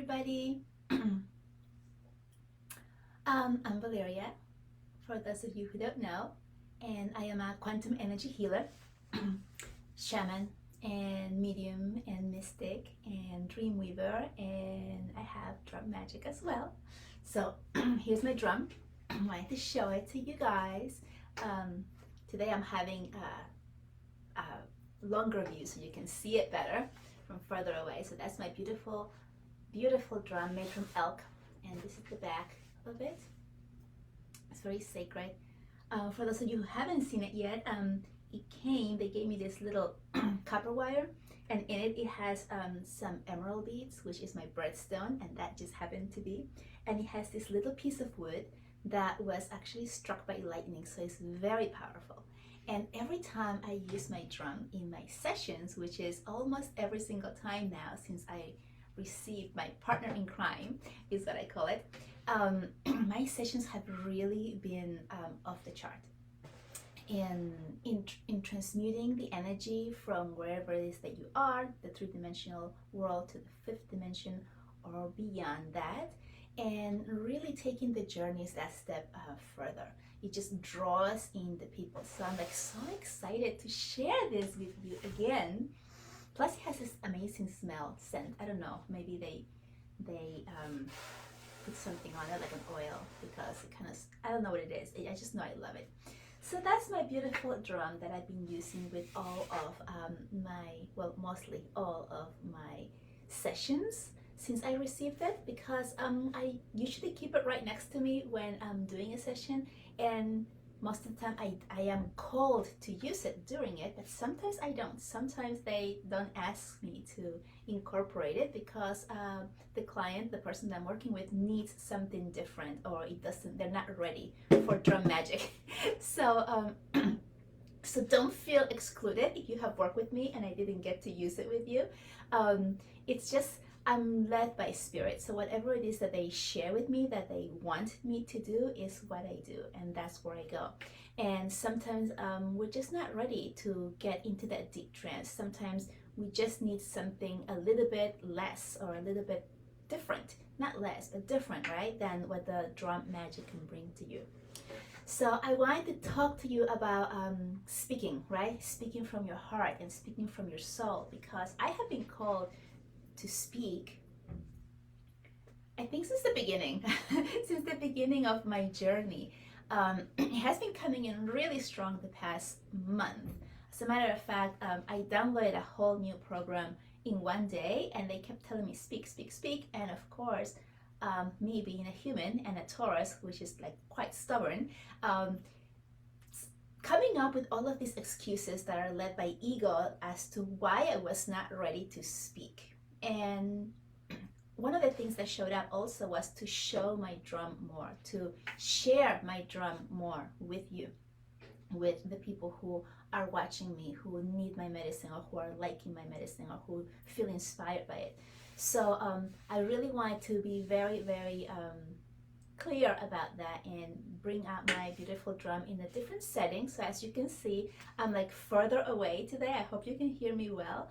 everybody. I'm Valeria, for those of you who don't know, and I am a quantum energy healer, shaman, and medium, and mystic, and dream weaver, and I have drum magic as well. So here's my drum. I wanted to show it to you guys. Today I'm having a longer view so you can see it better from further away. So that's my beautiful drum made from elk, and this is the back of it. It's very sacred. For those of you who haven't seen it yet, they gave me this little copper wire, and in it has some emerald beads, which is my birthstone, and that just happened to be. And it has this little piece of wood that was actually struck by lightning, so it's very powerful. And every time I use my drum in my sessions, which is almost every single time now since I received my partner in crime, is what I call it, my sessions have really been off the chart. In transmuting the energy from wherever it is that you are, the three-dimensional world, to the fifth dimension or beyond that, and really taking the journeys that step further. It just draws in the people. So I'm like so excited to share this with you again. Plus it has this amazing scent. I don't know, maybe they put something on it like an oil, because it kind of, I don't know what it is. I just know I love it. So that's my beautiful drum that I've been using with all of mostly all of my sessions since I received it, because I usually keep it right next to me when I'm doing a session, and most of the time I am called to use it during it, but sometimes I don't. Sometimes they don't ask me to incorporate it because the client, the person that I'm working with, needs something different, or they're not ready for drum magic. So so don't feel excluded if you have worked with me and I didn't get to use it with you. It's just I'm led by spirit, so whatever it is that they share with me that they want me to do is what I do, and that's where I go. And sometimes we're just not ready to get into that deep trance. Sometimes we just need something a little bit less, or a little bit different, not less but different, right, than what the drum magic can bring to you. So I wanted to talk to you about speaking, right? Speaking from your heart and speaking from your soul, because I have been called to speak, I think, since the beginning, since the beginning of my journey. It has been coming in really strong the past month. As a matter of fact, I downloaded a whole new program in one day, and they kept telling me speak, speak, speak. And of course, me being a human and a Taurus, which is like quite stubborn, coming up with all of these excuses that are led by ego as to why I was not ready to speak. And one of the things that showed up also was to show my drum more, to share my drum more with you, with the people who are watching me, who need my medicine, or who are liking my medicine, or who feel inspired by it. So I really wanted to be very, very clear about that and bring out my beautiful drum in a different setting. So as you can see, I'm like further away today. I hope you can hear me well.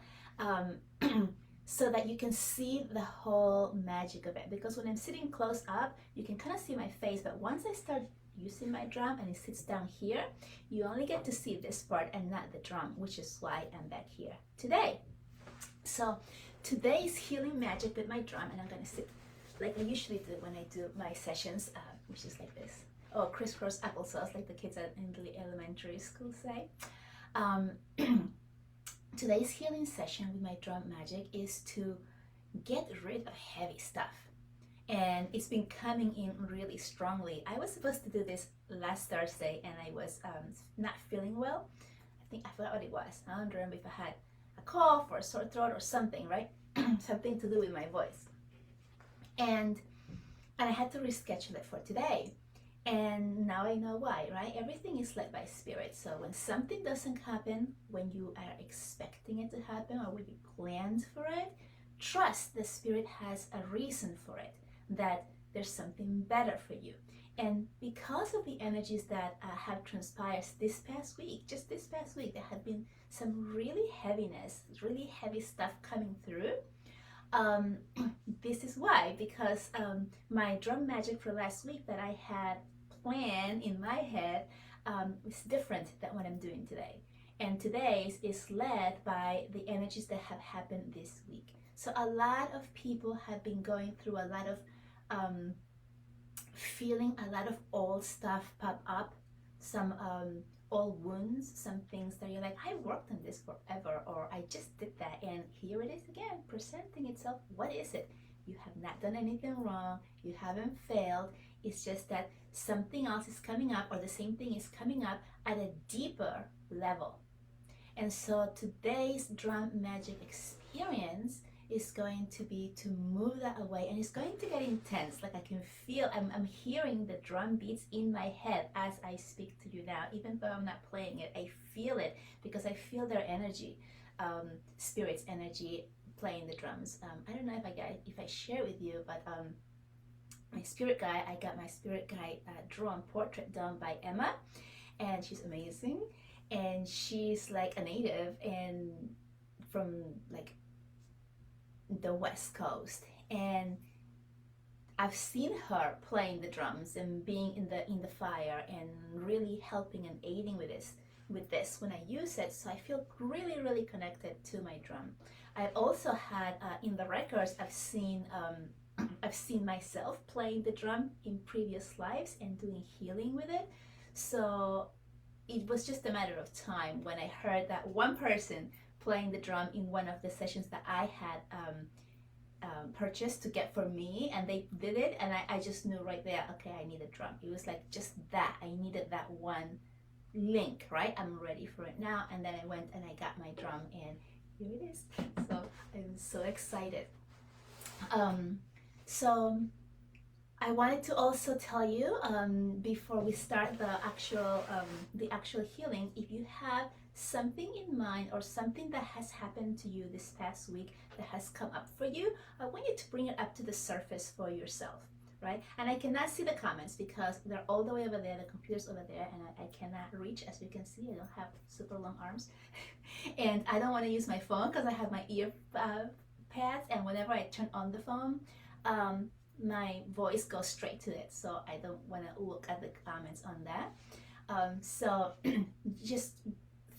So that you can see the whole magic of it, because when I'm sitting close up you can kind of see my face, but once I start using my drum and it sits down here, you only get to see this part and not the drum, which is why I'm back here today. So today's healing magic with my drum, and I'm going to sit like I usually do when I do my sessions, which is like this. Oh, crisscross applesauce, like the kids in the elementary school say. Today's healing session with my drum magic is to get rid of heavy stuff, and it's been coming in really strongly. I was supposed to do this last Thursday, and I was not feeling well. I forgot what it was. I don't remember if I had a cough or a sore throat or something, right? Something to do with my voice, and I had to reschedule it for today. And now I know why, right? Everything is led by spirit. So when something doesn't happen when you are expecting it to happen, or when you planned for it, trust the spirit has a reason for it, that there's something better for you. And because of the energies that have transpired this past week, just this past week, there had been some really heaviness, really heavy stuff coming through. Um, this is why, because my drum magic for last week that I had planned in my head is different than what I'm doing today. And today's is led by the energies that have happened this week. So a lot of people have been going through a lot of um, feeling a lot of old stuff pop up, some old wounds, some things that you're like, I worked on this forever, or I just did that, and here it is again, presenting itself. What is it? You have not done anything wrong, you haven't failed. It's just that something else is coming up, or the same thing is coming up at a deeper level. And so today's drum magic experience is going to be to move that away, and it's going to get intense. Like I can feel, I'm hearing the drum beats in my head as I speak to you now. Even though I'm not playing it, I feel it because I feel their energy, spirit's energy playing the drums. I don't know if I share with you, but my spirit guide, I got my spirit guide drum portrait done by Emma, and she's amazing. And she's like a native and from like the West Coast, and I've seen her playing the drums and being in the fire and really helping and aiding with this when I use it. So I feel really connected to my drum. I also had in the records, I've seen myself playing the drum in previous lives and doing healing with it. So it was just a matter of time when I heard that one person playing the drum in one of the sessions that I had purchased to get for me, and they did it, and I just knew right there, okay, I need a drum. It was like just that, I needed that one link, right? I'm ready for it now. And then I went and I got my drum, and here it is. So I'm so excited. So I wanted to also tell you before we start the actual healing, if you have something in mind or something that has happened to you this past week that has come up for you, I want you to bring it up to the surface for yourself, right? And I cannot see the comments because they're all the way over there, the computer's over there, and I cannot reach. As you can see, I don't have super long arms. And I don't want to use my phone because I have my ear pads, and whenever I turn on the phone, my voice goes straight to it, so I don't want to look at the comments on that. So just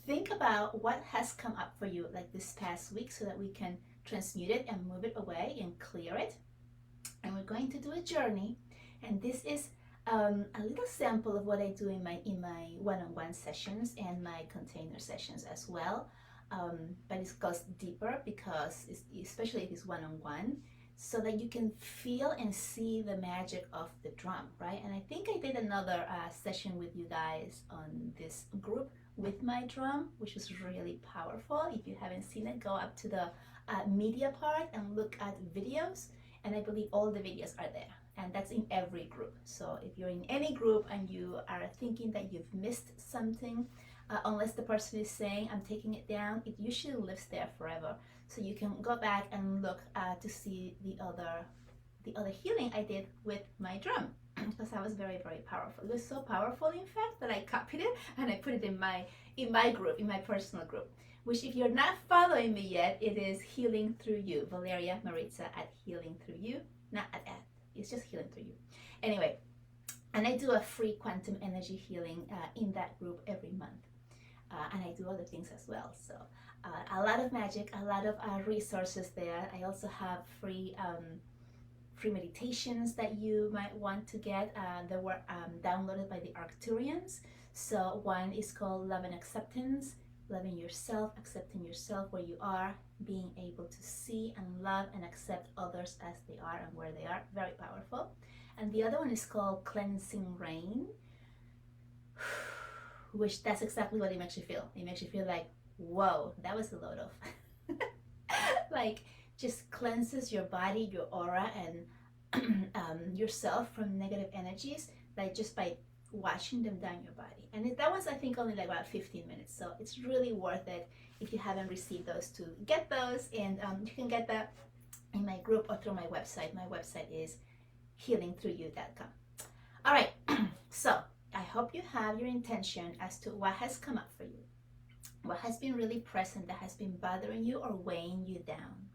think about what has come up for you like this past week so that we can transmute it and move it away and clear it. And we're going to do a journey, and this is a little sample of what I do in my one-on-one sessions and my container sessions as well. But it goes deeper because especially if it's one-on-one, so that you can feel and see the magic of the drum, right? And I think I did another session with you guys on this group with my drum, which was really powerful. If you haven't seen it, go up to the media part and look at videos, and I believe all the videos are there, and that's in every group. So if you're in any group and you are thinking that you've missed something, unless the person is saying I'm taking it down, it usually lives there forever. So you can go back and look to see the other healing I did with my drum, because that was very powerful. It was so powerful, in fact, that I copied it and I put it in my group, in my personal group, which if you're not following me yet, it is Healing Through You, Valeria Maritza at Healing Through You, not at, it's just Healing Through You. Anyway, and I do a free quantum energy healing in that group every month. And I do other things as well. So a lot of magic, a lot of resources there. I also have free meditations that you might want to get that were downloaded by the Arcturians. So one is called Love and Acceptance, loving yourself, accepting yourself where you are, being able to see and love and accept others as they are and where they are. Very powerful. And the other one is called Cleansing Rain, which that's exactly what it makes you feel. It makes you feel like, whoa, that was a load of like, just cleanses your body, your aura, and yourself from negative energies, like just by washing them down your body. And that was, I think, only like about 15 minutes. So it's really worth it if you haven't received those to get those. And you can get that in my group or through my website. My website is healingthroughyou.com. All right, so I hope you have your intention as to what has come up for you, what has been really present that has been bothering you or weighing you down.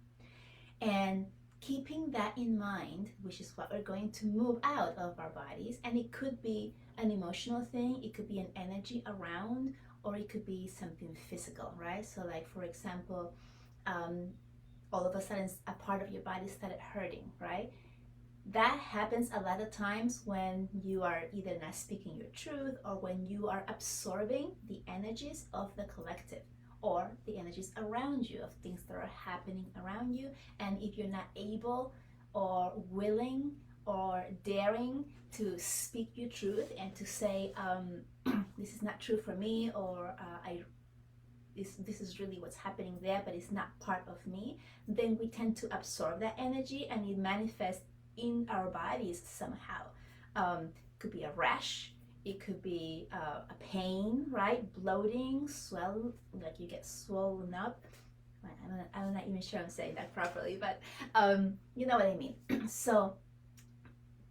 And keeping that in mind, which is what we're going to move out of our bodies, and it could be an emotional thing, it could be an energy around, or it could be something physical, right? So like, for example, all of a sudden a part of your body started hurting, right? That happens a lot of times when you are either not speaking your truth, or when you are absorbing the energies of the collective, or the energies around you, of things that are happening around you. And if you're not able or willing or daring to speak your truth and to say, this is not true for me, or this is really what's happening there, but it's not part of me, then we tend to absorb that energy and it manifests in our bodies somehow. Could be a rash, it could be a pain, right? Bloating, swell, like you get swollen up. I'm not even sure I'm saying that properly, but you know what I mean. So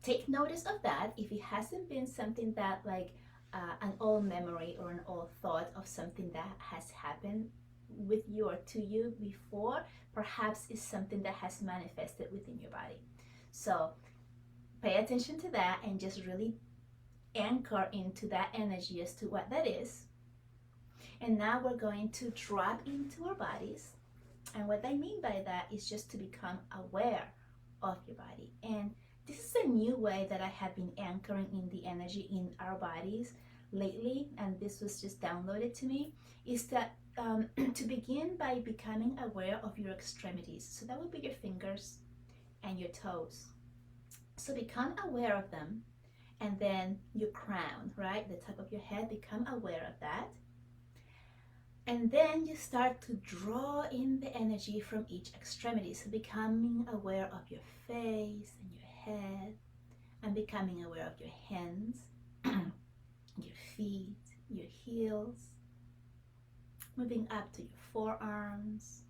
take notice of that. If it hasn't been something that like an old memory or an old thought of something that has happened with you or to you before, perhaps it's something that has manifested within your body. So pay attention to that and just really anchor into that energy as to what that is. And now we're going to drop into our bodies. And what I mean by that is just to become aware of your body. And this is a new way that I have been anchoring in the energy in our bodies lately, and this was just downloaded to me, is that to begin by becoming aware of your extremities. So that would be your fingers and your toes. So become aware of them. And then your crown, right? The top of your head, become aware of that. And then you start to draw in the energy from each extremity. So becoming aware of your face and your head, and becoming aware of your hands, your feet, your heels, moving up to your forearms,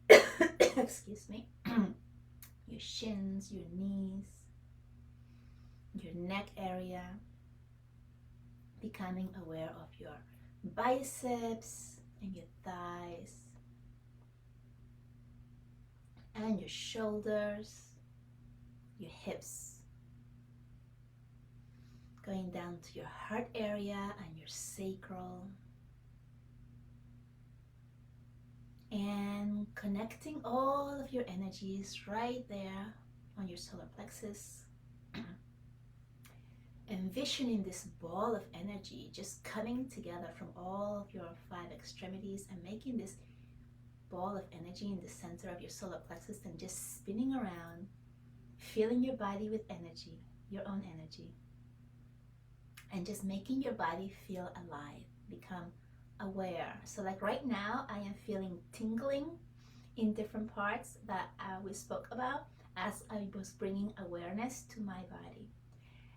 excuse me, your shins, your knees, your neck area, becoming aware of your biceps and your thighs and your shoulders, your hips, going down to your heart area and your sacral, and connecting all of your energies right there on your solar plexus. Envisioning this ball of energy just coming together from all of your 5 extremities and making this ball of energy in the center of your solar plexus and just spinning around, filling your body with energy, your own energy, and just making your body feel alive, become aware. So like right now, I am feeling tingling in different parts that we spoke about as I was bringing awareness to my body.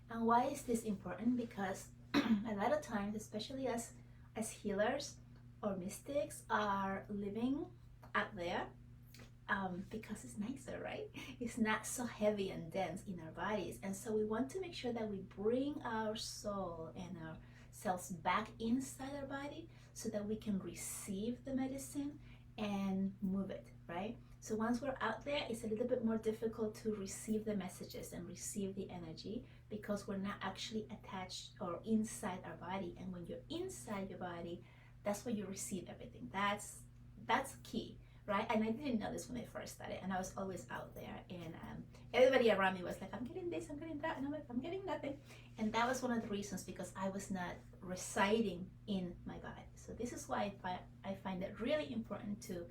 And why is this important? Because a lot of times, especially as healers or mystics, are living out there because it's nicer, right? It's not so heavy and dense in our bodies. And so we want to make sure that we bring our soul and our cells back inside our body so that we can receive the medicine and move it, right? So once we're out there, it's a little bit more difficult to receive the messages and receive the energy because we're not actually attached or inside our body. And when you're inside your body, that's where you receive everything. That's key, right? And I didn't know this when I first started, and I was always out there, and everybody around me was like, I'm getting this, I'm getting that, and I'm like, I'm getting nothing. And that was one of the reasons, because I was not residing in my body. So this is why I find it really important to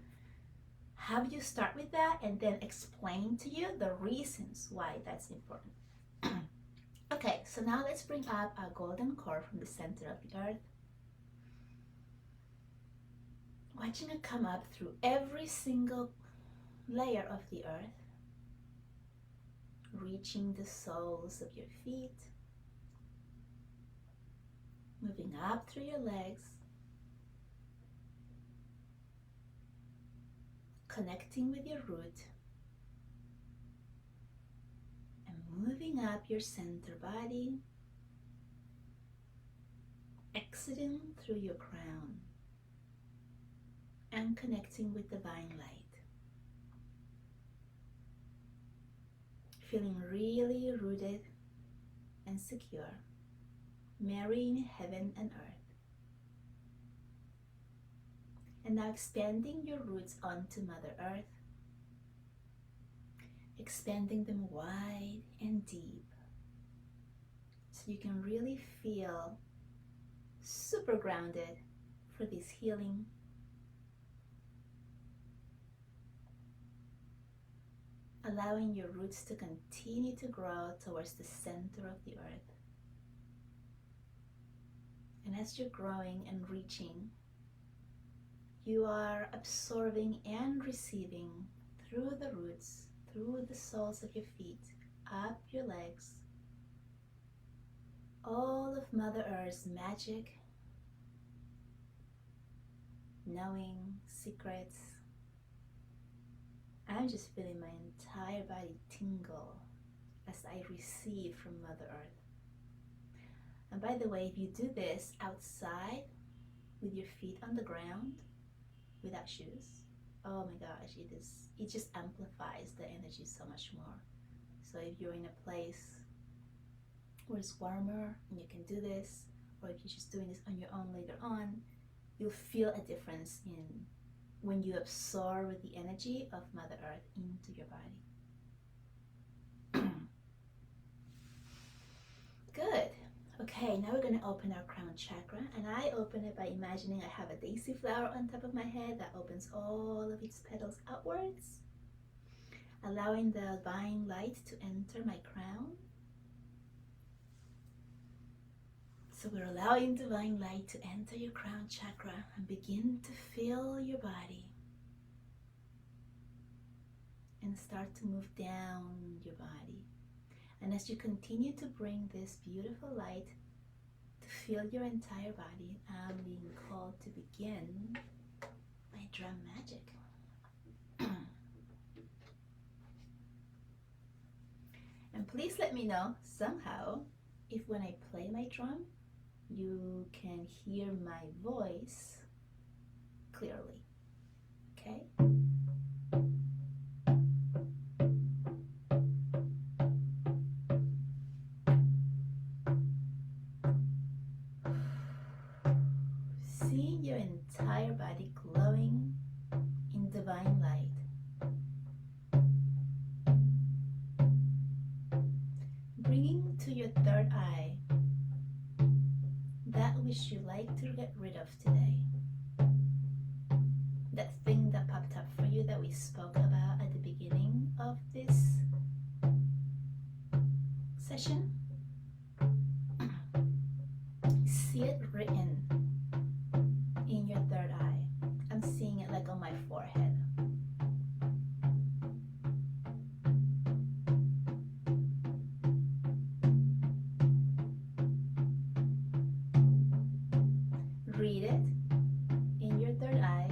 have you start with that and then explain to you the reasons why that's important. Okay, so now let's bring up a golden core from the center of the earth. Watching it come up through every single layer of the earth, reaching the soles of your feet, moving up through your legs, connecting with your root, and moving up your center body, exiting through your crown, and connecting with divine light. feeling really rooted and secure, marrying heaven and earth. And now expanding your roots onto Mother Earth, expanding them wide and deep so you can really feel super grounded for this healing. Allowing your roots to continue to grow towards the center of the earth. And as you're growing and reaching, you are absorbing and receiving through the roots, through the soles of your feet, up your legs, all of Mother Earth's magic, knowing, secrets. I'm just feeling my entire body tingle as I receive from Mother Earth. And by the way, if you do this outside with your feet on the ground, without shoes, oh my gosh, it just amplifies the energy so much more. So if you're in a place where it's warmer and you can do this, or if you're just doing this on your own later on, you'll feel a difference in when you absorb the energy of Mother Earth into your body. Good. Okay, now we're going to open our crown chakra, and I open it by imagining I have a daisy flower on top of my head that opens all of its petals outwards, allowing the divine light to enter my crown. So we're allowing divine light to enter your crown chakra and begin to fill your body and start to move down your body. And as you continue to bring this beautiful light to fill your entire body, I'm being called to begin my drum magic. And please let me know somehow if when I play my drum, you can hear my voice clearly. Okay? Seeing your entire body glowing in divine light. Bringing to your third eye that which you like to get rid of today. That thing that popped up for you that we spoke about at the beginning of this session. See it written in your third eye. I'm seeing it like on my forehead. Read it in your third eye.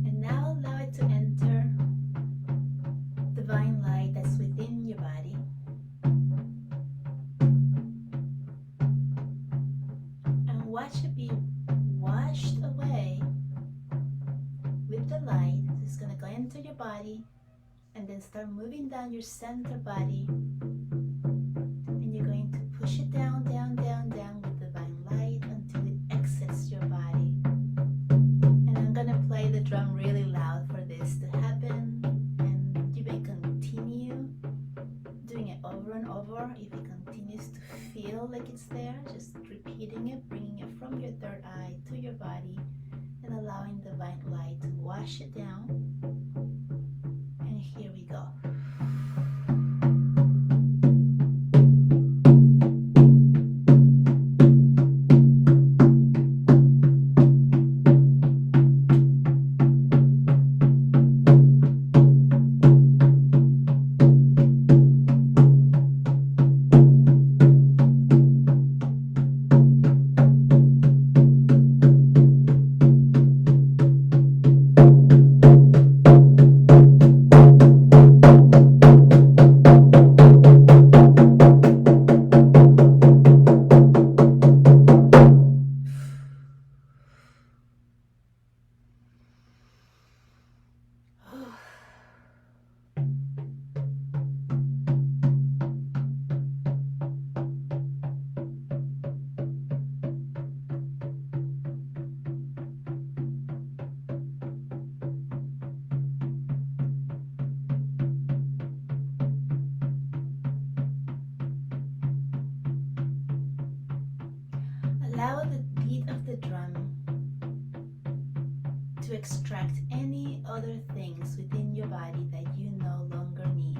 And now allow it to enter divine light that's within your body. Watch it be washed away with the light. It's going to go into your body and then start moving down your center body. And you're going to push it down, down, down, down with divine light until it exits your body. And I'm going to play the drum really loud for this to happen. And you may continue doing it over and over if it continues to feel like it's there. Just repeating it, bringing it from your third eye to your body and allowing divine light to wash it down. And here we go. drum to extract any other things within your body that you no longer need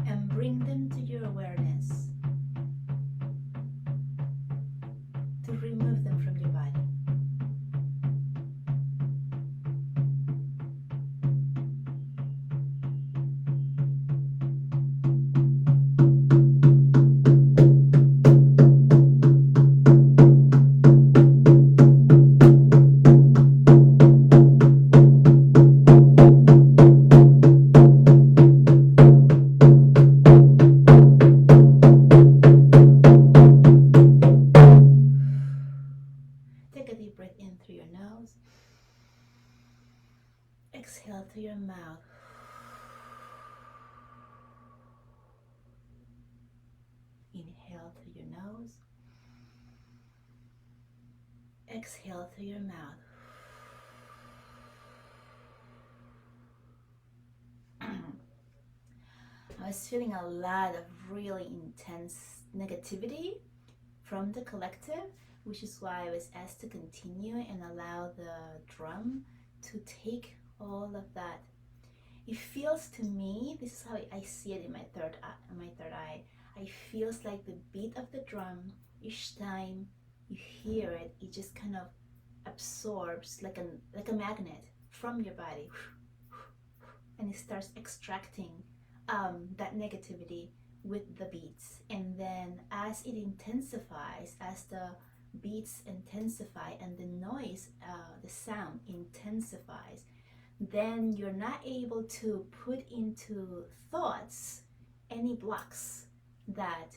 and bring them to your awareness to remove them from your body. Take a deep breath in through your nose. Exhale through your mouth. Inhale through your nose. Exhale through your mouth. I was feeling a lot of really intense negativity from the collective, which is why I was asked to continue and allow the drum to take all of that. It feels to me, this is how I see it in my third eye. It feels like the beat of the drum, each time you hear it, it just kind of absorbs like a magnet from your body, and it starts extracting that negativity with the beats. And then as it intensifies, as the beats intensify and the noise, the sound intensifies, then you're not able to put into thoughts any blocks that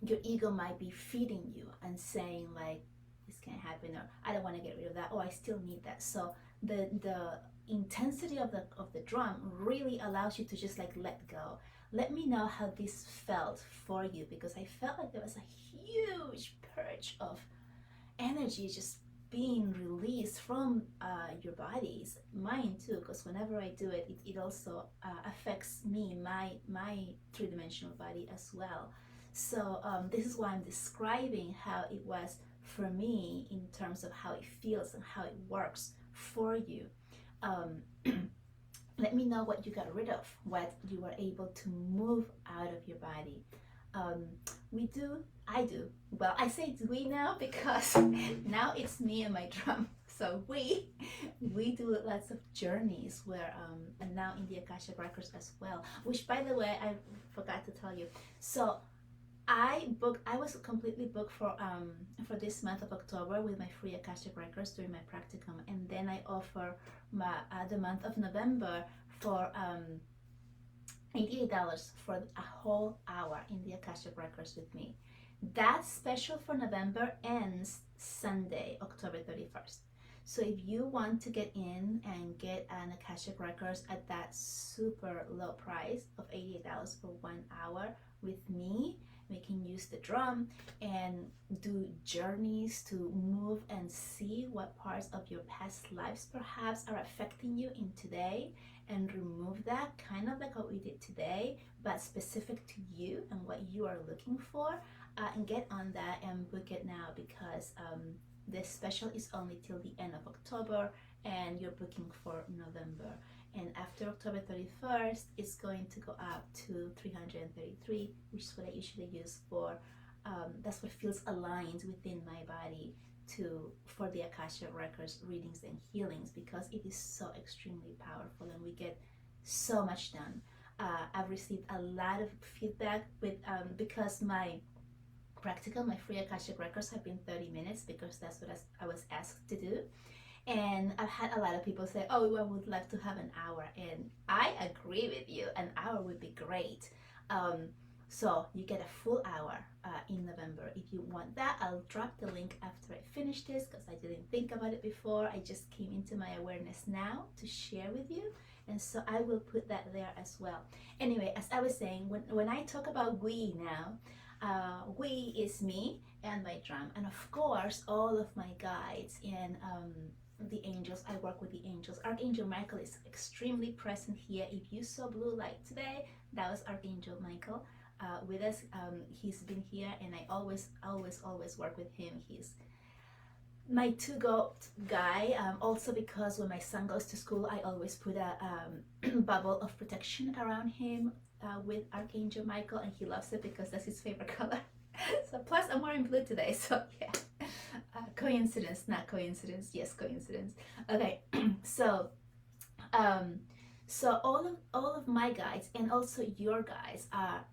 your ego might be feeding you and saying like, this can't happen, or I don't want to get rid of that, or I still need that. So the intensity of the drum really allows you to just like let go. Let me know how this felt for you, because I felt like there was a huge purge of energy just being released from your bodies, mine too, because whenever I do it, it also affects me, my three-dimensional body as well. So this is why I'm describing how it was for me in terms of how it feels and how it works for you. Let me know what you got rid of, what you were able to move out of your body. I do. Well, I say we now because now it's me and my drum. So we do lots of journeys where, and now in the Akashic Records as well, which by the way, I forgot to tell you. So I was completely booked for this month of October with my free Akashic Records during my practicum, and then I offer the month of November for $88 for a whole hour in the Akashic Records with me. That special for November ends Sunday, October 31st. So if you want to get in and get an Akashic Records at that super low price of $88 for 1 hour with me, we can use the drum and do journeys to move and see what parts of your past lives perhaps are affecting you in today, and remove that, kind of like what we did today, but specific to you and what you are looking for. And get on that and book it now, because this special is only till the end of October and you're booking for November. And after October 31st, it's going to go up to $333, which is what I usually use for, that's what feels aligned within my body for the Akashic Records readings and healings, because it is so extremely powerful and we get so much done. I've received a lot of feedback with because my practical, my free Akashic Records have been 30 minutes, because that's what I was asked to do. And I've had a lot of people say, oh, I would love to have an hour. And I agree with you, an hour would be great. So you get a full hour in November. If you want that, I'll drop the link after I finish this, because I didn't think about it before. I just came into my awareness now to share with you. And so I will put that there as well. Anyway, as I was saying, when I talk about we now, we is me and my drum, and of course all of my guides and the angels. I work with the angels. Archangel Michael is extremely present here. If you saw blue light today, that was Archangel Michael. with us. He's been here, and I always work with him. He's my to-go guy, also because when my son goes to school, I always put a bubble of protection around him with Archangel Michael, and he loves it because that's his favorite color. So plus I'm wearing blue today, so yeah. Coincidence, not coincidence. Yes, coincidence. Okay. So so all of my guides and also your guides are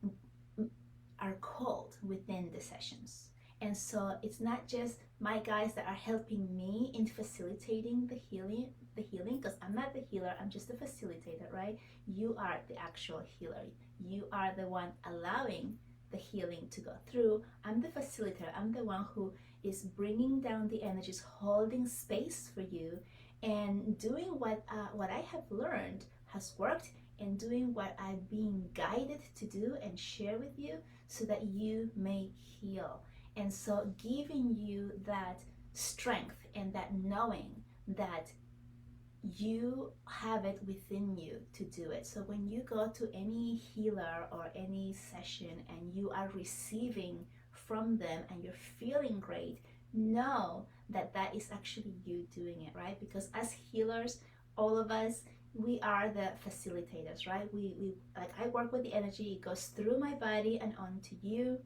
called within the sessions. And so it's not just my guides that are helping me in facilitating the healing, because I'm not the healer, I'm just a facilitator, right? You are the actual healer. You are the one allowing the healing to go through. I'm the facilitator. I'm the one who is bringing down the energies, holding space for you, and doing what I have learned has worked, and doing what I've been guided to do and share with you so that you may heal. And so giving you that strength and that knowing that you have it within you to do it. So when you go to any healer or any session and you are receiving from them and you're feeling great, know that that is actually you doing it, right? Because as healers, all of us, we are the facilitators, right? We like, I work with the energy, it goes through my body and onto you.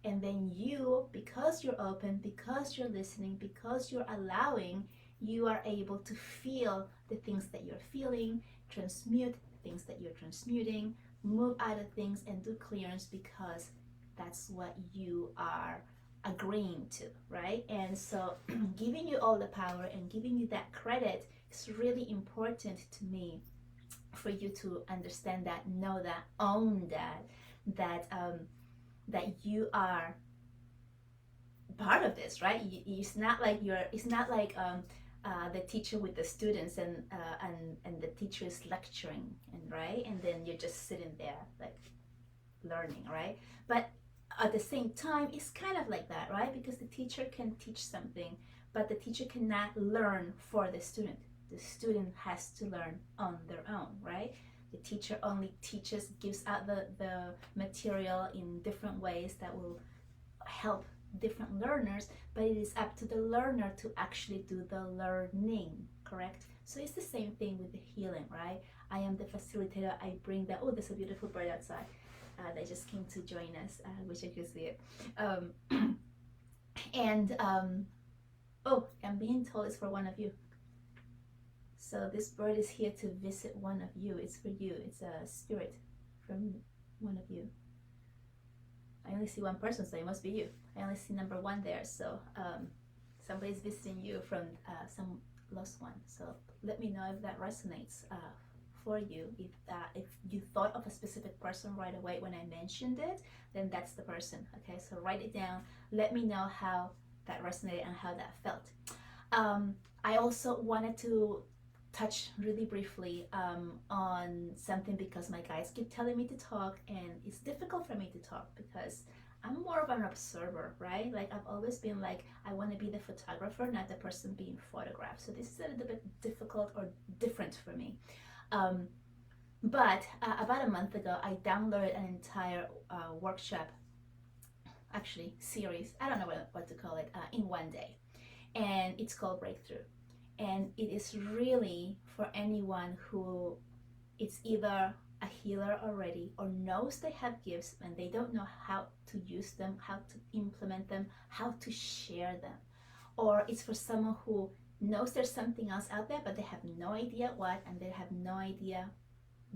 And then you, because you're open, because you're listening, because you're allowing, you are able to feel the things that you're feeling, transmute the things that you're transmuting, move out of things and do clearance, because that's what you are agreeing to, right? And so giving you all the power and giving you that credit is really important to me, for you to understand that, know that, own that, that you are part of this, right? It's not like the teacher with the students and the teacher is lecturing, and right, and then you're just sitting there like learning, right? But at the same time, it's kind of like that, right? Because the teacher can teach something, but the teacher cannot learn for the student. The student has to learn on their own, right? The teacher only teaches, gives out the material in different ways that will help different learners, but it is up to the learner to actually do the learning, correct? So it's the same thing with the healing, right? I am the facilitator. I bring that. Oh, there's a beautiful bird outside. They just came to join us. I wish I could see it. Oh, I'm being told it's for one of you. So this bird is here to visit one of you. It's for you. It's a spirit from one of you. I only see one person, so it must be you. I only see number one there. So somebody's visiting you from some lost one. So let me know if that resonates for you. If you thought of a specific person right away when I mentioned it, then that's the person. Okay, so write it down. Let me know how that resonated and how that felt. I also wanted to touch really briefly on something, because my guys keep telling me to talk, and it's difficult for me to talk because I'm more of an observer, right? Like I've always been like, I want to be the photographer, not the person being photographed. So this is a little bit difficult or different for me. But about a month ago, I downloaded an entire workshop, actually series, I don't know what to call it, in one day. And it's called Breakthrough. And it is really for anyone who is either a healer already or knows they have gifts and they don't know how to use them, how to implement them, how to share them. Or it's for someone who knows there's something else out there, but they have no idea what, and they have no idea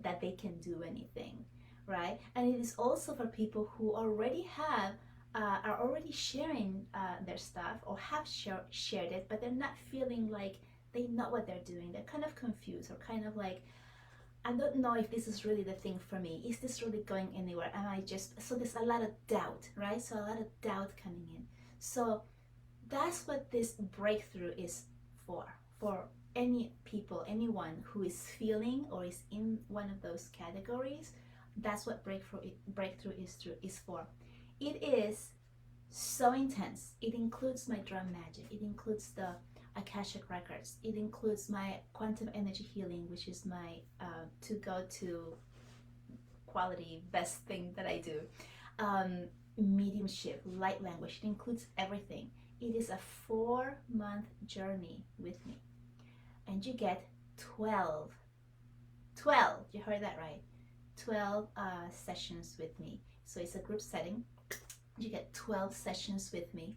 that they can do anything, right? And it is also for people who already have are already sharing their stuff, or have shared it, but they're not feeling like they know what they're doing. They're kind of confused, or kind of like, I don't know if this is really the thing for me. Is this really going anywhere? Am I just, so there's a lot of doubt, right? So a lot of doubt coming in. So that's what this breakthrough is for any people, anyone who is feeling or is in one of those categories. That's what breakthrough is for. It is so intense. It includes my drum magic. It includes the Akashic Records. It includes my quantum energy healing, which is my to-go-to quality best thing that I do. mediumship, light language. It includes everything. It is a 4-month journey with me. And you get 12, you heard that right, 12 sessions with me. So it's a group setting. You get 12 sessions with me.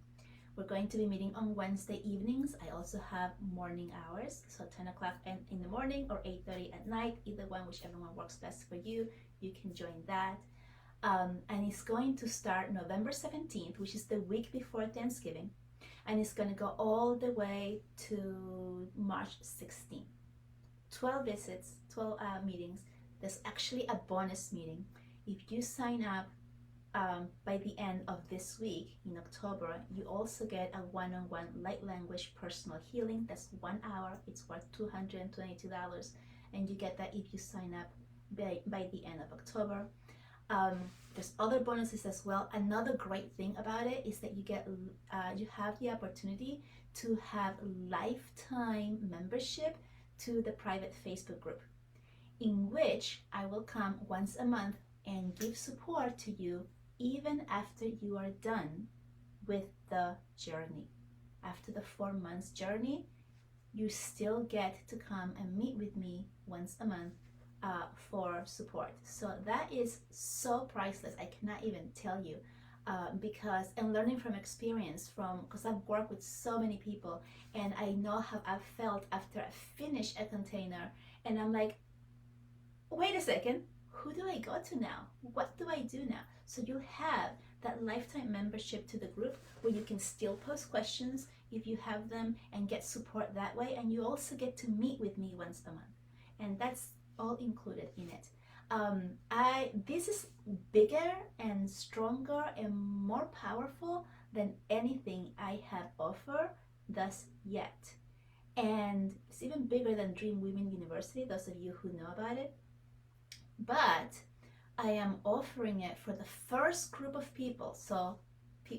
We're going to be meeting on Wednesday evenings. I also have morning hours, so 10 o'clock in the morning or 8:30 at night, either one, whichever one works best for you. You can join that. And it's going to start November 17th, which is the week before Thanksgiving, and it's going to go all the way to March 16th. 12 visits, 12 meetings. There's actually a bonus meeting. If you sign up by the end of this week in October, you also get a one-on-one light language personal healing. That's 1 hour. It's worth $222, and you get that if you sign up by the end of October. There's other bonuses as well. Another great thing about it is that you have the opportunity to have lifetime membership to the private Facebook group, in which I will come once a month and give support to you even after you are done with the journey. After the 4 months journey, you still get to come and meet with me once a month for support. So that is so priceless. I cannot even tell you, because I'm learning from experience, because I've worked with so many people, and I know how I've felt after I finish a container and I'm like, wait a second, who do I go to now? What do I do now? So you have that lifetime membership to the group where you can still post questions if you have them and get support that way, and you also get to meet with me once a month, and that's all included in it. This is bigger and stronger and more powerful than anything I have offered thus yet, and it's even bigger than Dream Women University, those of you who know about it. But I am offering it for the first group of people. So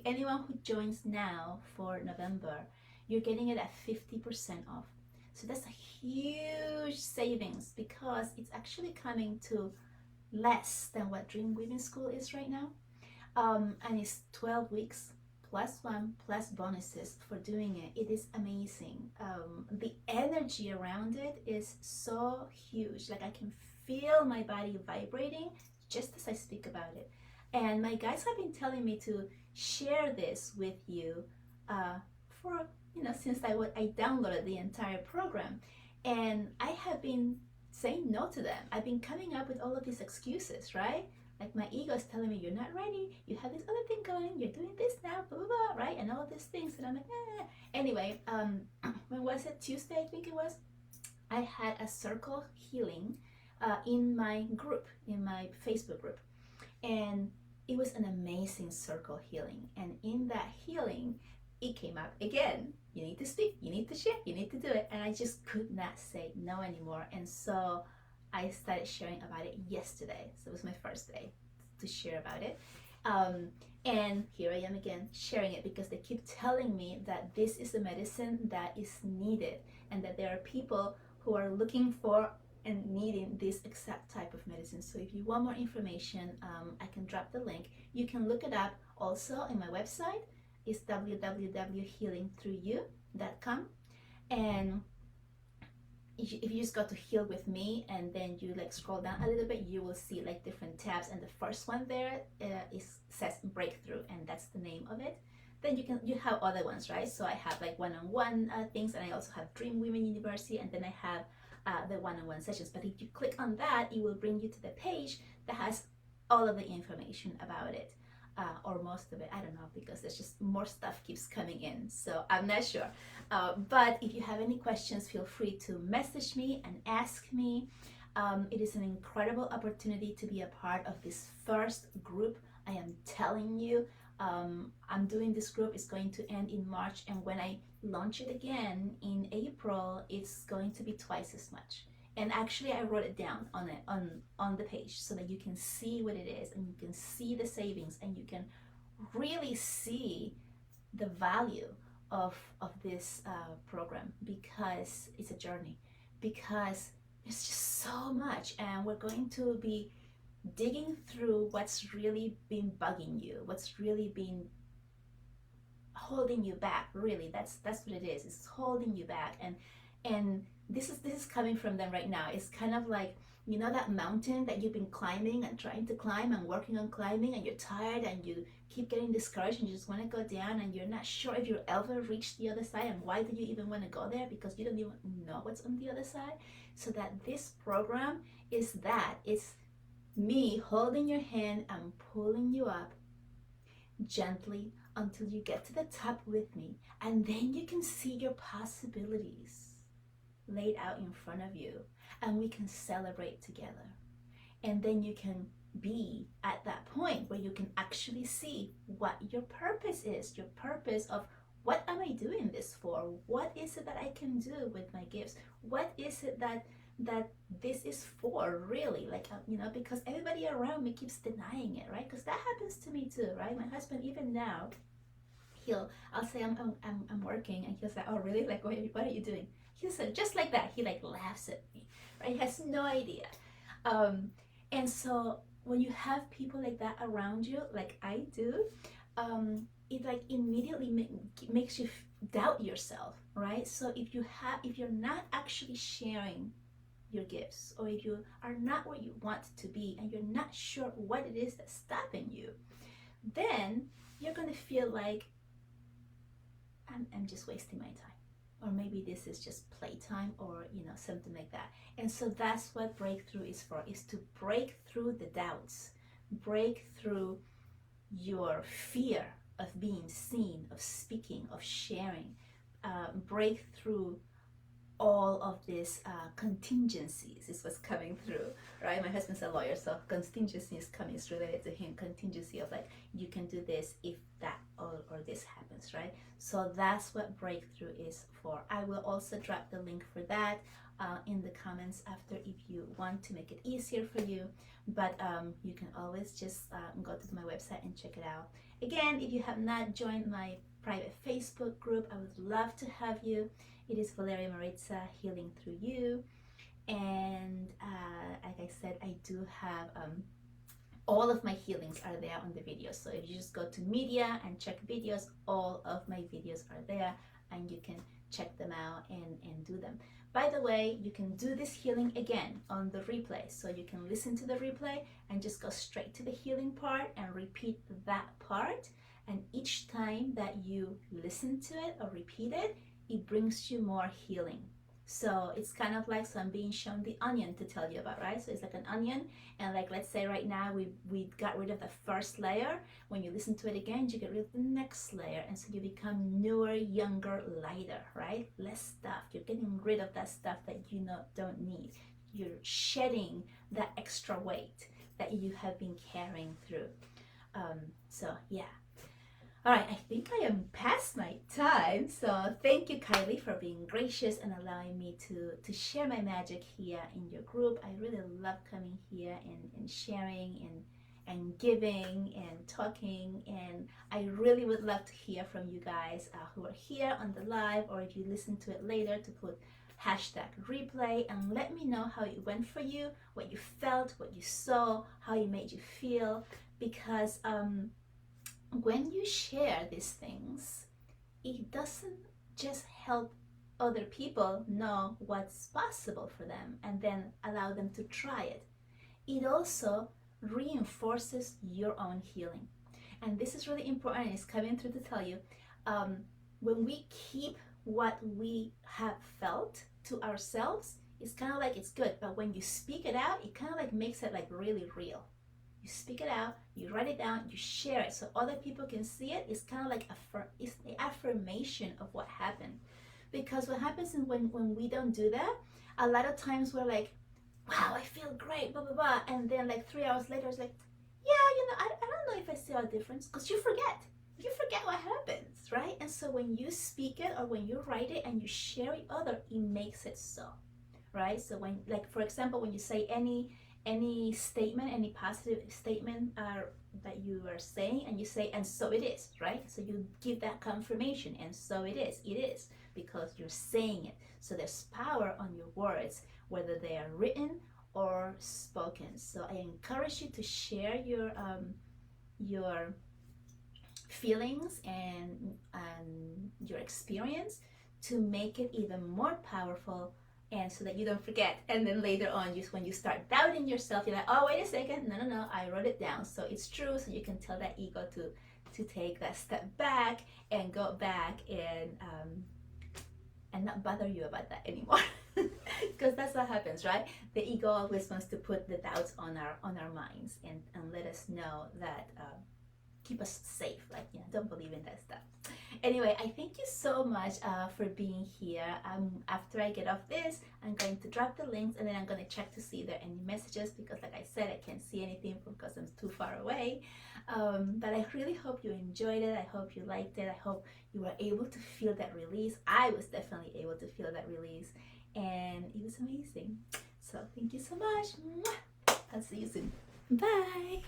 anyone who joins now for November, you're getting it at 50% off. So that's a huge savings, because it's actually coming to less than what Dream Women School is right now. And it's 12 weeks plus 1 plus bonuses for doing it. It is amazing. The energy around it is so huge. Like, I can feel my body vibrating just as I speak about it. And my guys have been telling me to share this with you for, since I downloaded the entire program. And I have been saying no to them. I've been coming up with all of these excuses, right? Like, my ego is telling me, you're not ready, you have this other thing going, you're doing this now, blah, blah, blah, right? And all of these things. And I'm like, eh. Anyway, when was it? Tuesday, I think it was. I had a circle healing in my group, in my Facebook group. And it was an amazing circle healing. And in that healing, it came up again. You need to speak, you need to share, you need to do it. And I just could not say no anymore. And so I started sharing about it yesterday. So it was my first day to share about it. And here I am again sharing it, because they keep telling me that this is a medicine that is needed, and that there are people who are looking for and needing this exact type of medicine. So if you want more information, I can drop the link. You can look it up also in my website. It's www.healingthroughyou.com. And if you just go to Heal With Me, and then you scroll down a little bit, you will see different tabs, and the first one there says Breakthrough, and that's the name of it. Then you have other ones, right? So I have one-on-one things, and I also have Dream Women University, and then I have the one-on-one sessions. But if you click on that, it will bring you to the page that has all of the information about it, or most of it. I don't know, because there's just more stuff keeps coming in, so I'm not sure. But if you have any questions, feel free to message me and ask me. It is an incredible opportunity to be a part of this first group. I am telling you, I'm doing this group. It's going to end in March, and when I launch it again in April, it's going to be twice as much. And actually, I wrote it down on the page so that you can see what it is, and you can see the savings, and you can really see the value of this program, because it's a journey, because there's just so much, and we're going to be digging through what's really been bugging you, what's really been holding you back. Really, that's what it is. It's holding you back. And this is coming from them right now. It's kind of like, you know, that mountain that you've been climbing and trying to climb and working on climbing, and you're tired and you keep getting discouraged and you just want to go down, and you're not sure if you'll ever reach the other side. And why do you even want to go there? Because you don't even know what's on the other side. So that this program is that. It's me holding your hand and pulling you up gently until you get to the top with me, and then you can see your possibilities laid out in front of you, and we can celebrate together. And then you can be at that point where you can actually see what your purpose is, your purpose of what am I doing this for? What is it that I can do with my gifts? What is it that this is for, really? Like, you know, because everybody around me keeps denying it, right? Because that happens to me too, right? My husband, even now, I'll say I'm working, and he'll say, oh really, like what are you doing? He'll say just like that. He like laughs at me, right? He has no idea. And so when you have people like that around you, like I do, it like immediately makes you doubt yourself, right? So if you're not actually sharing your gifts, or if you are not where you want to be and you're not sure what it is that's stopping you, then you're going to feel like I'm just wasting my time, or maybe this is just playtime, or you know, something like that. And so that's what breakthrough is for, is to break through the doubts, break through your fear of being seen, of speaking, of sharing, break through all of these contingencies is what's coming through, right? My husband's a lawyer, so contingency is coming, is related to him. Contingency of like, you can do this if that or this happens, right? So that's what breakthrough is for. I will also drop the link for that in the comments after, if you want to make it easier for you. But you can always just go to my website and check it out. Again, if you have not joined my private Facebook group, I would love to have you. It is Valeria Maritza, Healing Through You. And like I said, I do have all of my healings are there on the videos. So if you just go to media and check videos, all of my videos are there, and you can check them out and do them. By the way, you can do this healing again on the replay. So you can listen to the replay and just go straight to the healing part and repeat that part. And each time that you listen to it or repeat it, it brings you more healing. So it's kind of like, so I'm being shown the onion to tell you about, right? So it's like an onion, and like, let's say right now we got rid of the first layer. When you listen to it again, you get rid of the next layer, and so you become newer, younger, lighter, right? Less stuff. You're getting rid of that stuff that you don't need. You're shedding that extra weight that you have been carrying through. So yeah. All right, I think I am past my time, so thank you, Kylie, for being gracious and allowing me to share my magic here in your group. I really love coming here and sharing and giving and talking, and I really would love to hear from you guys who are here on the live, or if you listen to it later, to put #replay and let me know how it went for you, what you felt, what you saw, how it made you feel, because when you share these things, it doesn't just help other people know what's possible for them and then allow them to try it. It also reinforces your own healing. And this is really important. It's coming through to tell you, when we keep what we have felt to ourselves, it's kind of like, it's good, but when you speak it out, it kind of like makes it like really real. You speak it out, you write it down, you share it so other people can see it. It's kind of like it's the affirmation of what happened. Because what happens is when we don't do that, a lot of times we're like, wow, I feel great, blah, blah, blah. And then like 3 hours later, it's like, yeah, I don't know if I see a difference, because you forget what happens, right? And so when you speak it or when you write it and you share it other, it makes it so, right? So when, like, for example, when you say any statement, any positive statement that you are saying, and you say, and so it is, right? So you give that confirmation, and so it is, because you're saying it. So there's power on your words, whether they are written or spoken. So I encourage you to share your feelings and your experience to make it even more powerful, and so that you don't forget. And then later on, just when you start doubting yourself, you're like, oh, wait a second, no, I wrote it down, so it's true. So you can tell that ego to take that step back and go back and not bother you about that anymore. Because that's what happens, right? The ego always wants to put the doubts on our minds and let us know that keep us safe, like, don't believe in that stuff. Anyway, I thank you so much for being here. After I get off this, I'm going to drop the links, and then I'm going to check to see if there are any messages, because like I said, I can't see anything because I'm too far away. But I really hope you enjoyed it. I hope you liked it. I hope you were able to feel that release. I was definitely able to feel that release, and it was amazing. So thank you so much. I'll see you soon. Bye.